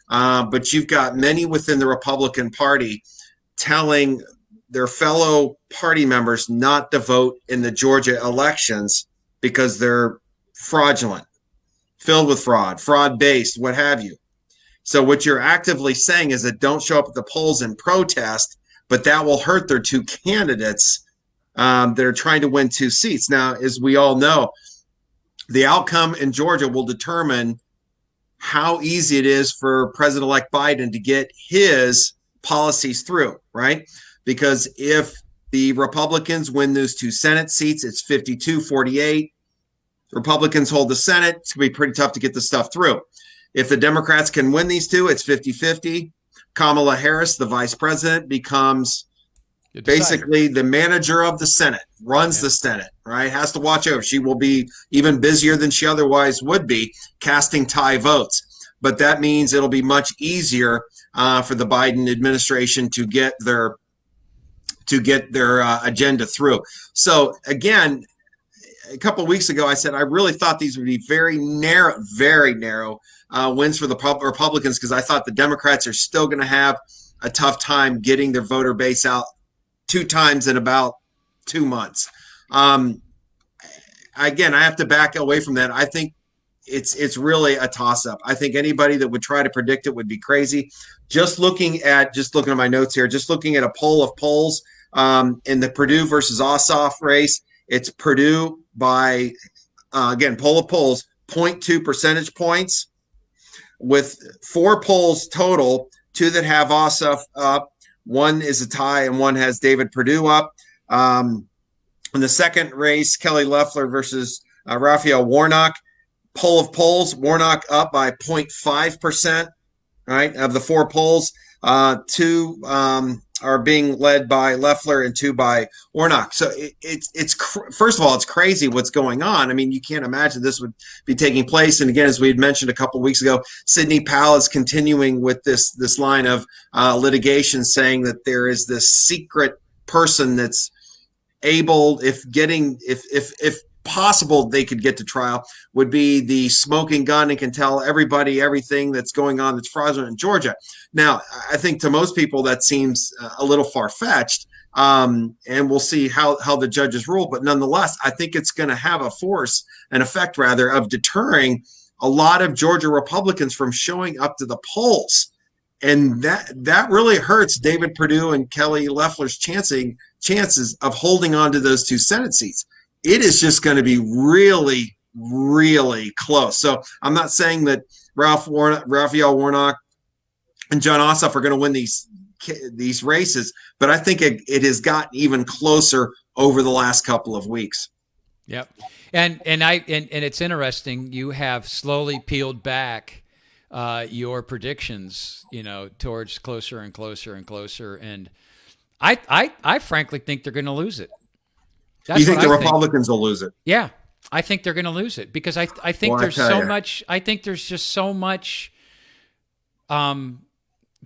But you've got many within the Republican Party telling their fellow party members not to vote in the Georgia elections because they're fraudulent, filled with fraud-based, what have you. So what you're actively saying is that don't show up at the polls and protest, but that will hurt their two candidates that are trying to win two seats. Now, as we all know, the outcome in Georgia will determine how easy it is for President-elect Biden to get his policies through, right? Because if the Republicans win those two Senate seats, it's 52-48. Republicans hold the Senate. It's going to be pretty tough to get the stuff through. If the Democrats can win these two, it's 50-50. Kamala Harris, the vice president, becomes basically the manager of the Senate, runs the Senate, right? Has to watch over. She will be even busier than she otherwise would be casting tie votes. But that means it'll be much easier for the Biden administration to get their agenda through. So again, a couple of weeks ago, I said I really thought these would be very narrow wins for the Republicans, because I thought the Democrats are still going to have a tough time getting their voter base out two times in about 2 months. Again, I have to back away from that. I think it's really a toss-up. I think anybody that would try to predict it would be crazy. Just looking at my notes here, just looking at a poll of polls in the Purdue versus Ossoff race, it's Purdue by again, poll of polls, 0.2 percentage points, with 4 polls total, 2 that have Ossoff up, 1 is a tie, and 1 has David Perdue up. In the second race, Kelly Loeffler versus Raphael Warnock, poll of polls, Warnock up by 0.5%, right, of the 4 polls. 2 are being led by Loeffler and 2 by Warnock. So it's first of all, it's crazy what's going on. I mean, you can't imagine this would be taking place. And again, as we had mentioned a couple of weeks ago, Sidney Powell is continuing with this line of litigation, saying that there is this secret person that's able, if possible, they could get to trial, would be the smoking gun and can tell everybody everything that's going on that's fraudulent in Georgia. Now, I think to most people that seems a little far-fetched, and we'll see how the judges rule. But nonetheless, I think it's going to have an effect rather, of deterring a lot of Georgia Republicans from showing up to the polls. And that really hurts David Perdue and Kelly Loeffler's chances of holding on to those 2 Senate seats. It is just going to be really, really close. So I'm not saying that Raphael Warnock and Jon Ossoff are going to win these races, but I think it has gotten even closer over the last couple of weeks. Yep. And it's interesting. You have slowly peeled back your predictions, towards closer and closer and closer. And I frankly think they're going to lose it. You think the Republicans will lose it? Yeah, I think they're going to lose it because I think there's so much. I think there's just so much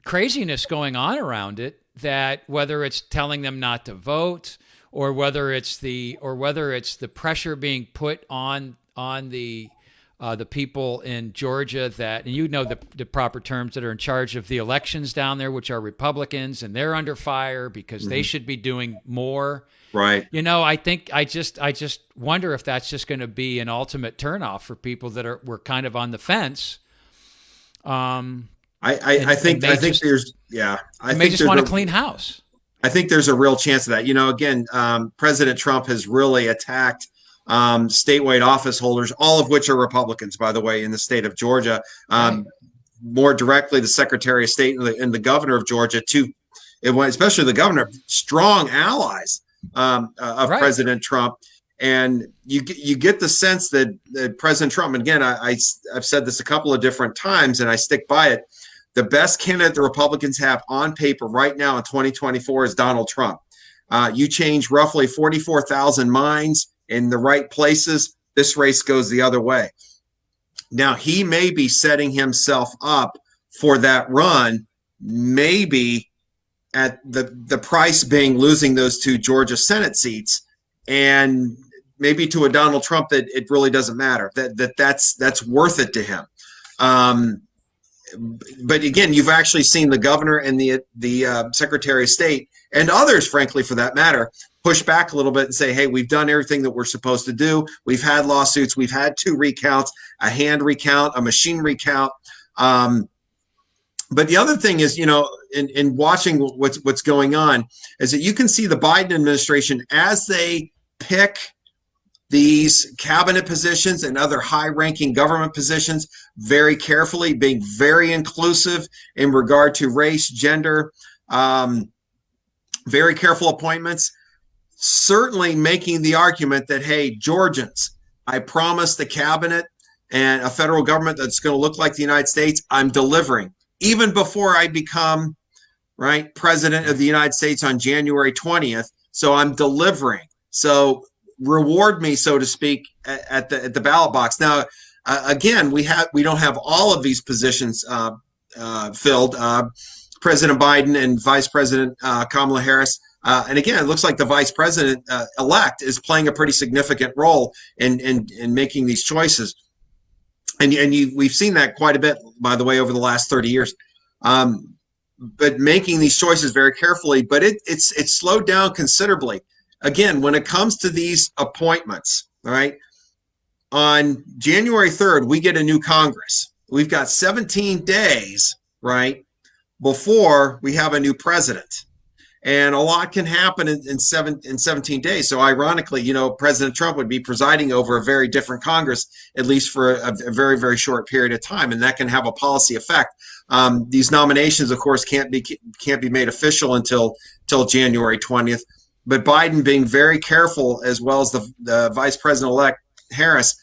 craziness going on around it, that whether it's telling them not to vote, or whether it's the pressure being put on the people in Georgia that, and the proper terms, that are in charge of the elections down there, which are Republicans, and they're under fire because they should be doing more. Right. I just wonder if that's just going to be an ultimate turnoff for people that were kind of on the fence. I think there's just want a clean house. I think there's a real chance of that. Again, President Trump has really attacked statewide office holders, all of which are Republicans, by the way, in the state of Georgia. More directly, the Secretary of State and the governor of Georgia, especially the governor, strong allies of President Trump. And you get the sense that President Trump, and again, I've said this a couple of different times, and I stick by it, the best candidate the Republicans have on paper right now in 2024 is Donald Trump. You change roughly 44,000 minds in the right places, this race goes the other way. Now, he may be setting himself up for that run, maybe at the price being losing those 2 Georgia Senate seats, and maybe to a Donald Trump that it really doesn't matter, that's worth it to him. But again, you've actually seen the governor and the Secretary of State, and others, frankly, for that matter, push back a little bit and say, hey, we've done everything that we're supposed to do. We've had lawsuits. We've had 2 recounts, a hand recount, a machine recount. But the other thing is, in watching what's going on, is that you can see the Biden administration, as they pick these cabinet positions and other high-ranking government positions very carefully, being very inclusive in regard to race, gender, very careful appointments, certainly making the argument that, hey, Georgians, I promised the cabinet and a federal government that's going to look like the United States, I'm delivering. Even before I become president of the United States on January 20th, so I'm delivering. So reward me, so to speak, at the ballot box. Now, again, we don't have all of these positions filled. President Biden and Vice President Kamala Harris, and again, it looks like the Vice President elect is playing a pretty significant role in making these choices. And we've seen that quite a bit, by the way, over the last 30 years. But making these choices very carefully, but it's slowed down considerably. Again, when it comes to these appointments, all right, on January 3rd, we get a new Congress. We've got 17 days, right, before we have a new president. And a lot can happen in 17 days. So ironically, President Trump would be presiding over a very different Congress, at least for a very, very short period of time. And that can have a policy effect. These nominations, of course, can't be made official until January 20th. But Biden being very careful, as well as the Vice President-elect Harris,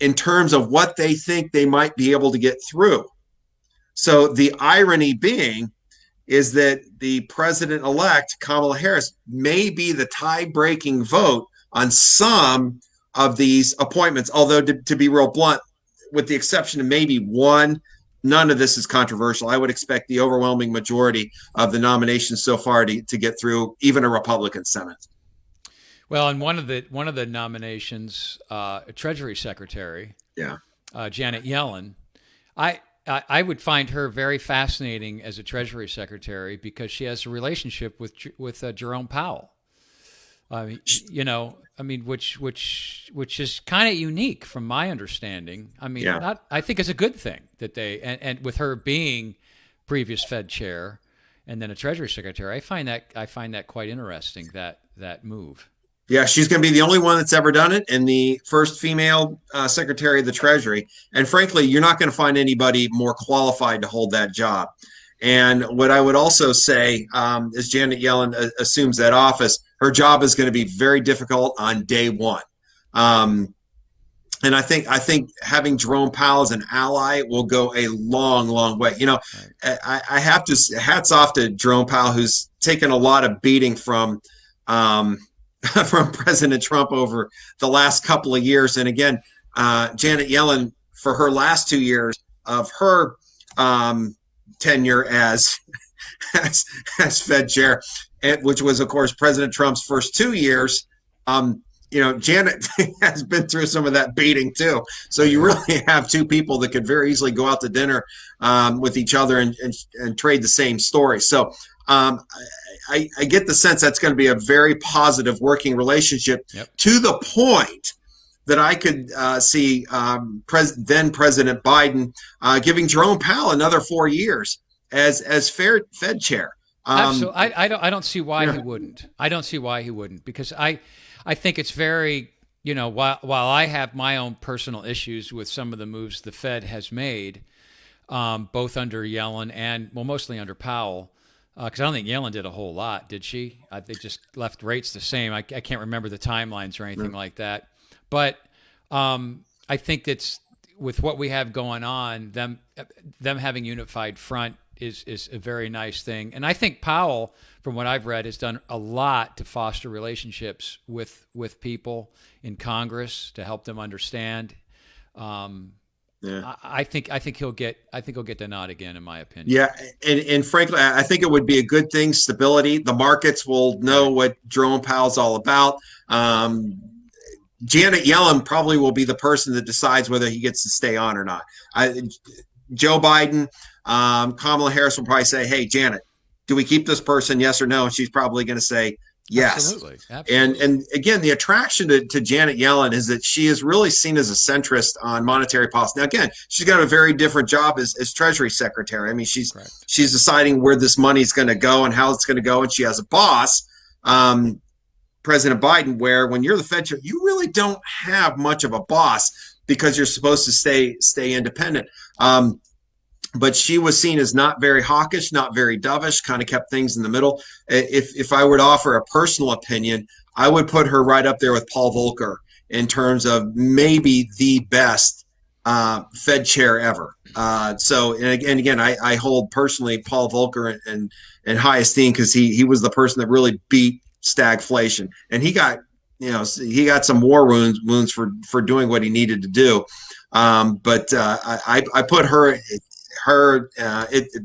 in terms of what they think they might be able to get through. So the irony being is that the president-elect, Kamala Harris, may be the tie-breaking vote on some of these appointments. Although, to be real blunt, with the exception of maybe one, none of this is controversial. I would expect the overwhelming majority of the nominations so far to get through even a Republican Senate. Well, and one of the nominations, Treasury Secretary, Janet Yellen, I would find her very fascinating as a Treasury Secretary because she has a relationship with Jerome Powell. Which is kind of unique from my understanding. I think it's a good thing that they and with her being previous Fed chair and then a Treasury Secretary, I find that quite interesting, that move. Yeah, she's going to be the only one that's ever done it and the first female Secretary of the Treasury. And frankly, you're not going to find anybody more qualified to hold that job. And what I would also say is Janet Yellen assumes that office, her job is going to be very difficult on day one. And I think having Jerome Powell as an ally will go a long, long way. I have to hats off to Jerome Powell, who's taken a lot of beating from President Trump over the last couple of years. And again, Janet Yellen, for her last 2 years of her tenure as Fed chair, which was, of course, President Trump's first 2 years, Janet has been through some of that beating too. So you really have two people that could very easily go out to dinner with each other and trade the same story. So I get the sense that's going to be a very positive working relationship, to the point that I could see then President Biden giving Jerome Powell another 4 years as Fed chair. Absolutely. I don't see why he wouldn't. I don't see why he wouldn't, because I think it's very, while I have my own personal issues with some of the moves the Fed has made, both under Yellen and, mostly under Powell, because I don't think Yellen did a whole lot, did she? They just left rates the same. I can't remember the timelines or anything like that. But I think that's, with what we have going on, them having unified front is a very nice thing. And I think Powell, from what I've read, has done a lot to foster relationships with people in Congress to help them understand. I think he'll get the nod again, in my opinion. Yeah, and frankly, I think it would be a good thing. Stability. The markets will know what Jerome Powell's all about. Janet Yellen probably will be the person that decides whether he gets to stay on or not. Joe Biden, Kamala Harris will probably say, "Hey, Janet, do we keep this person? Yes or no?" And she's probably going to say yes. Absolutely. And again, the attraction to Janet Yellen is that she is really seen as a centrist on monetary policy. Now, again, she's got a very different job as Treasury Secretary. I mean, she's deciding where this money is going to go and how it's going to go, and she has a boss, President Biden, where when you're the Fed chair, you really don't have much of a boss because you're supposed to stay independent. But she was seen as not very hawkish, not very dovish, kind of kept things in the middle. If I were to offer a personal opinion, I would put her right up there with Paul Volcker in terms of maybe the best Fed chair ever. And again, I hold personally Paul Volcker in high esteem because he was the person that really beat stagflation, and he got some war wounds for doing what he needed to do. But I put her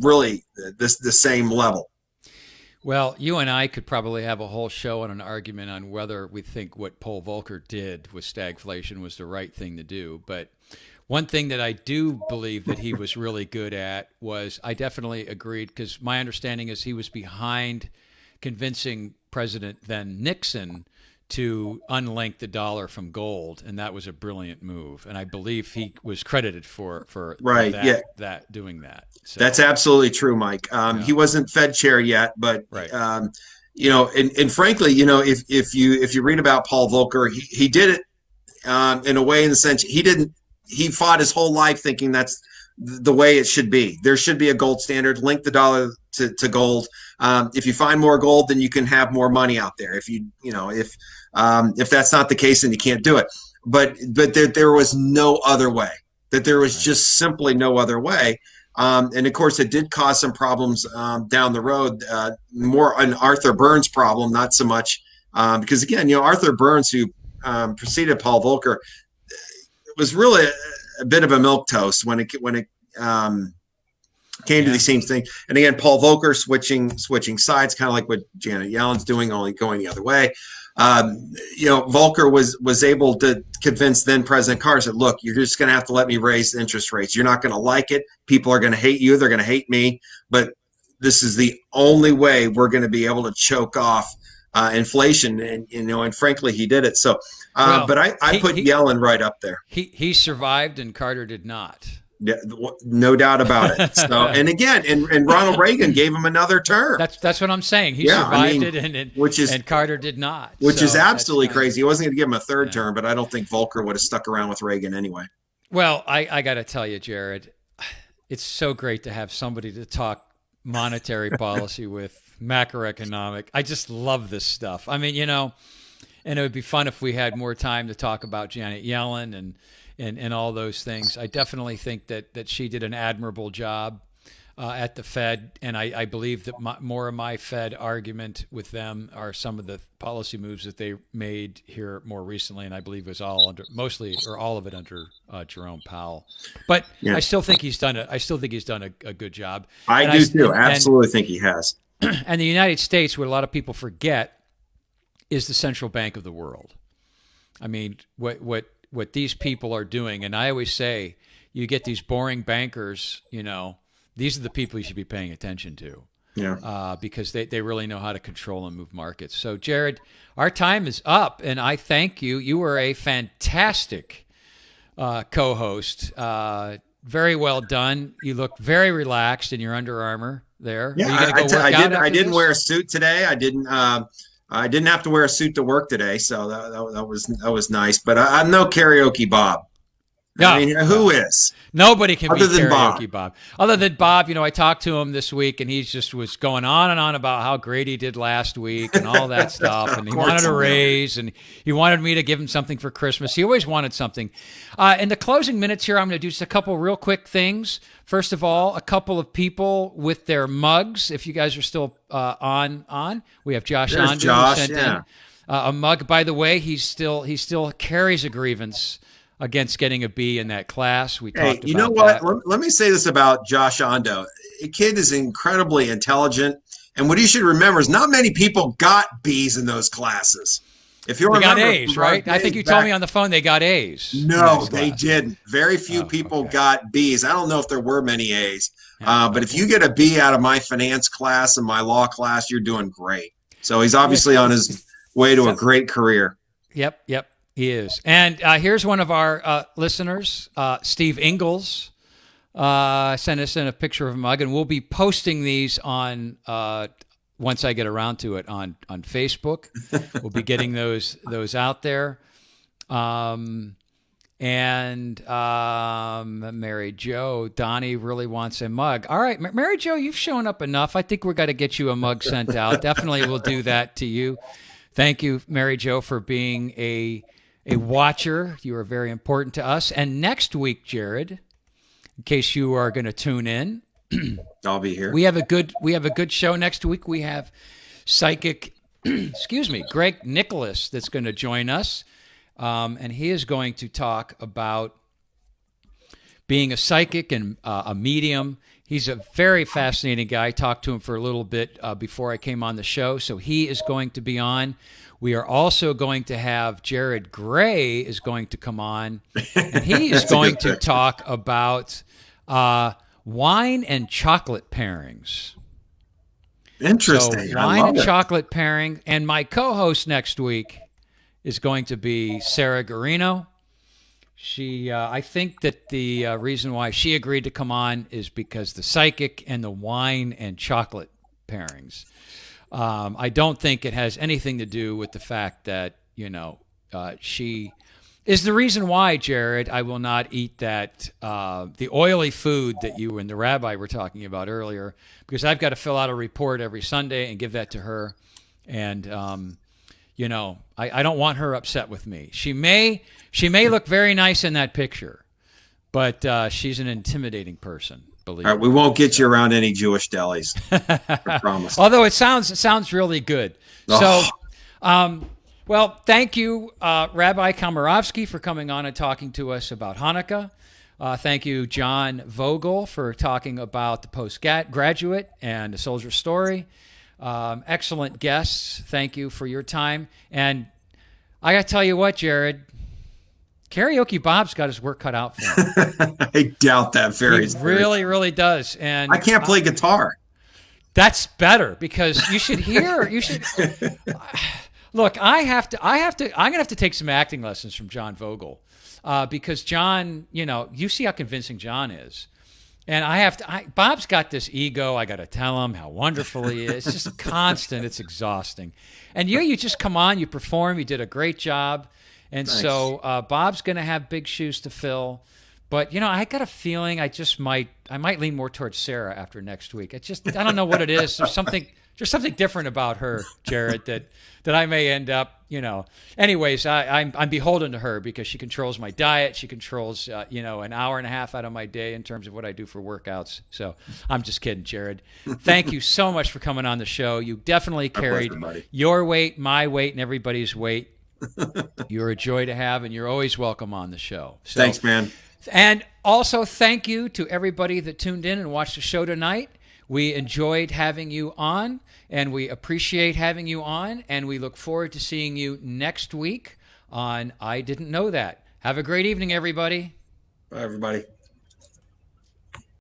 really the same level. Well, you and I could probably have a whole show on an argument on whether we think what Paul Volcker did with stagflation was the right thing to do. But one thing that I do believe that he was really good at was, I definitely agreed, because my understanding is he was behind convincing President then Nixon to unlink the dollar from gold, and that was a brilliant move. And I believe he was credited for that doing that. So, that's absolutely true, Mike. He wasn't Fed chair yet, but and frankly, if you read about Paul Volcker, he did it in a way, in the sense he fought his whole life thinking that's the way it should be. There should be a gold standard. Link the dollar to gold. If you find more gold, then you can have more money out there. If that's not the case, then you can't do it. But there was no other way. That there was just simply no other way. And of course, it did cause some problems down the road. More an Arthur Burns problem, not so much because again, Arthur Burns, who preceded Paul Volcker, was really a bit of a milquetoast when it came to these same things. And again, Paul Volcker switching sides, kind of like what Janet Yellen's doing, only going the other way. Volcker was able to convince then President Carter, said, look, you're just going to have to let me raise interest rates. You're not going to like it. People are going to hate you. They're going to hate me. But this is the only way we're going to be able to choke off inflation. And frankly, he did it. So, but I put Yellen right up there. He survived and Carter did not. Yeah, no doubt about it. So, and again, and Ronald Reagan gave him another term. That's what I'm saying. He survived it, and Carter did not. Which is absolutely crazy. He wasn't going to give him a third term, but I don't think Volcker would have stuck around with Reagan anyway. Well, I got to tell you, Jarrod, it's so great to have somebody to talk monetary policy with, macroeconomic. I just love this stuff. I mean, and it would be fun if we had more time to talk about Janet Yellen and all those things. I definitely think that she did an admirable job at the Fed, and I believe that more of my Fed argument with them are some of the policy moves that they made here more recently, and I believe it was all of it under Jerome Powell. But I still think he's done it. I still think he's done a good job. I do too. Absolutely think he has. And the United States, what a lot of people forget, is the central bank of the world. I mean, what these people are doing, and I always say, you get these boring bankers, these are the people you should be paying attention to. Yeah. Because they really know how to control and move markets. So, Jarrod, our time is up, and I thank you. You were a fantastic co-host. Very well done. You look very relaxed in your Under Armour there. Yeah, I didn't wear a suit today. I didn't have to wear a suit to work today, so that was nice. But I'm no karaoke Bob. No, I mean, who is? Nobody can be karaoke Bob. Other than Bob, I talked to him this week, and he just was going on and on about how great he did last week and all that stuff. And he wanted a raise, and he wanted me to give him something for Christmas. He always wanted something. In the closing minutes here, I'm going to do just a couple real quick things. First of all, a couple of people with their mugs. If you guys are still on, we have Josh Ondu who sent in a mug. By the way, he still carries a grievance against getting a B in that class. We talked about you know what? Let me say this about Josh Ondo. A kid is incredibly intelligent, and what you should remember is not many people got B's in those classes. If you remember, got A's, right? I think you told me on the phone they got A's. No, they didn't. Very few people got B's. I don't know if there were many A's, but if you get a B out of my finance class and my law class, you're doing great. So he's obviously on his way to a great career. Yep. He is. And here's one of our listeners, Steve Ingalls, sent us in a picture of a mug, and we'll be posting these on, once I get around to it, on Facebook. We'll be getting those out there. And Mary Jo, Donnie really wants a mug. All right, Mary Jo, you've shown up enough. I think we're going to get you a mug sent out. Definitely we'll do that to you. Thank you, Mary Jo, for being a watcher. You are very important to us. And next week, Jarrod, in case you are going to tune in, I'll be here. We have a good show next week. We have psychic, Greg Nicholas that's going to join us, and he is going to talk about being a psychic and a medium. He's a very fascinating guy. I talked to him for a little bit before I came on the show, so he is going to be on. We are also going to have Jared Gray is going to come on, and he is going to talk about wine and chocolate pairings. Interesting. So wine and chocolate pairing. And my co-host next week, is going to be Sarah Garino. She, I think that the reason why she agreed to come on is because the psychic and the wine and chocolate pairings. I don't think it has anything to do with the fact that, she is the reason why, Jarrod, I will not eat that, the oily food that you and the rabbi were talking about earlier, because I've got to fill out a report every Sunday and give that to her. And, I don't want her upset with me. She may look very nice in that picture, but she's an intimidating person. Believe All right, we won't get you around any Jewish delis. I promise. Although it sounds really good. Oh. So, well, thank you, Rabbi Komerofsky, for coming on and talking to us about Hanukkah. Thank you, John Vogel, for talking about the postgraduate and the soldier story. Excellent guests. Thank you for your time. And I got to tell you what, Jarrod, Karaoke Bob's got his work cut out for him. I doubt that very He really does. And I can't play guitar. That's better, because you should look, I'm going to have to take some acting lessons from John Vogel, because John, you see how convincing John is. And Bob's got this ego. I got to tell him how wonderful he is. It's just constant. It's exhausting. And you just come on, you perform, you did a great job. And nice. So Bob's going to have big shoes to fill. But, I got a feeling I might lean more towards Sarah after next week. I don't know what it is. There's something different about her, Jarrod, that I may end up, Anyways, I'm beholden to her because she controls my diet. She controls, an hour and a half out of my day in terms of what I do for workouts. So I'm just kidding, Jarrod. Thank you so much for coming on the show. You definitely carried your weight, my weight, and everybody's weight. You're a joy to have, and you're always welcome on the show. So, thanks, man. And also thank you to everybody that tuned in and watched the show tonight. We enjoyed having you on, and we appreciate having you on, and we look forward to seeing you next week on I Didn't Know That. Have a great evening, everybody. Bye, everybody.